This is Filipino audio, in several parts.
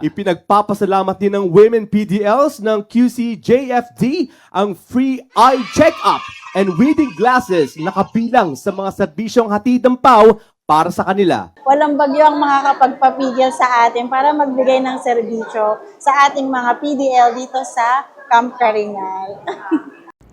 Ipinagpapasalamat din ng Women PDLs ng QCJFD ang free eye check-up and reading glasses na kabilang sa mga serbisyong hatid ng PAW para sa kanila. Walang bagyo ang makakapagpapigil sa atin para magbigay ng serbisyo sa ating mga PDL dito sa Camp Karingal.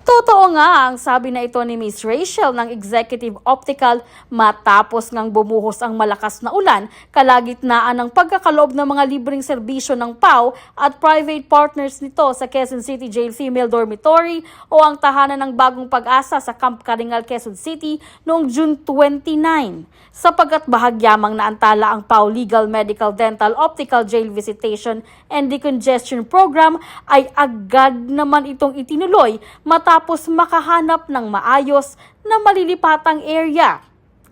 Totoo nga ang sabi na ito ni Miss Rachel ng Executive Optical matapos ngang bumuhos ang malakas na ulan kalagitnaan ng pagkakaloob ng mga libreng serbisyo ng PAW at private partners nito sa Quezon City Jail Female Dormitory o ang tahanan ng Bagong Pag-asa sa Camp Karingal, Quezon City noong June 29. Sapagkat bahagyamang naantala ang PAW Legal Medical Dental Optical Jail Visitation and Decongestion Program ay agad naman itong itinuloy matapos makahanap ng maayos na malilipatang area.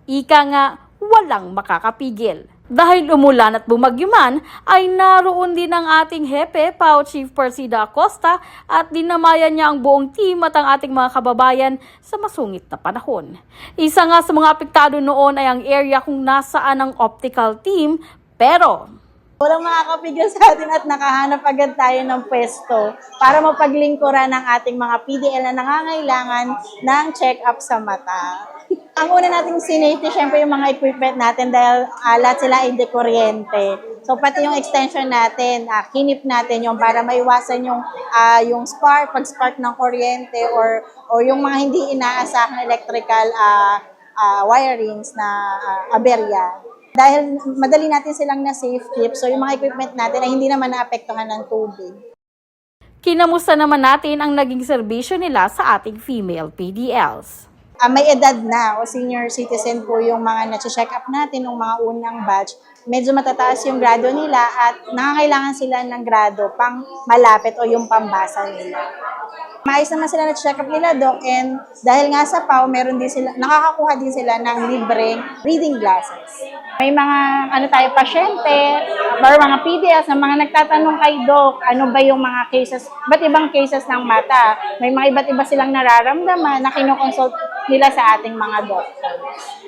Ika nga, walang makakapigil. Dahil umulan at bumagyo man, ay naroon din ang ating hepe, PAW Chief Persida Acosta, at dinamayan niya ang buong team at ang ating mga kababayan sa masungit na panahon. Isa nga sa mga apektado noon ay ang area kung nasaan ang optical team, pero Walang makakapigil sa atin at nakahanap agad tayo ng pwesto para mapaglingkuran ng ating mga PDL na nangangailangan ng check-up sa mata. Ang una nating sinafety, syempre yung mga equipment natin dahil lahat sila ay dekuryente. So pati yung extension natin, kinip natin yung para maiwasan yung spark, pag-spark ng kuryente or yung mga hindi inaasahang electrical wirings na aberya. Dahil madali natin silang na-safe keep, so yung mga equipment natin ay hindi naman naapektuhan ng tubig. kinamusta naman natin ang naging serbisyo nila sa ating female PDLs. May edad na o senior citizen po yung mga na-check up natin ng mga unang batch. Medyo matataas yung grado nila at nangangailangan sila ng grado pang malapit o yung pambasa nila. Maayos naman sila na-check up nila, Doc, and dahil nga sa PAW, meron din sila, nakakakuha din sila ng libreng reading glasses. May mga pasyente, or mga PDLs na mga nagtatanong kay Doc, ano ba yung mga cases, ba't ibang cases ng mata? May mga iba't iba silang nararamdaman na kinoconsult nila sa ating mga doctors.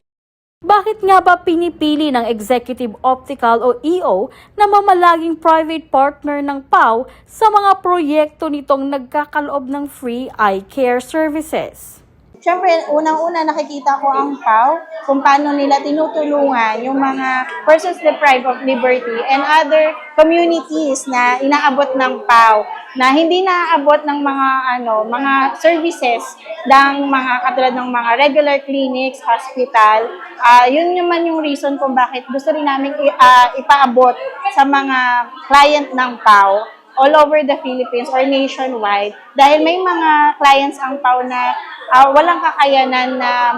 Bakit nga ba pinipili ng Executive Optical o EO na mamalaging private partner ng PAW sa mga proyekto nitong nagkakaloob ng free eye care services? Siyempre, unang-una nakikita ko ang PAW kung paano nila tinutulungan yung mga persons deprived of liberty and other communities na inaabot ng PAW na hindi naaabot ng mga services ng mga katulad ng mga regular clinics, hospital. Yun naman yung reason kung bakit gusto rin namin ipaabot sa mga client ng PAW all over the Philippines or nationwide dahil may mga clients ang PAW na walang kakayanan na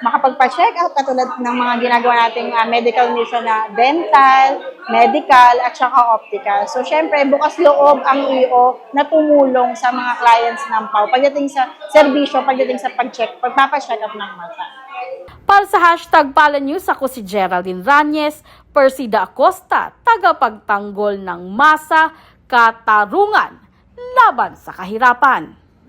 makapagpa-check out katulad ng mga ginagawa nating medical mission na dental, medical, at saka optical. So, syempre, bukas loob ang EO na tumulong sa mga clients ng PAW pagdating sa serbisyo, pagdating sa pagpapacheck up ng mata. Para sa hashtag Palanews, ako si Geraldine Ranyes, Persida Acosta, tagapagtanggol ng masa, katarungan laban sa kahirapan.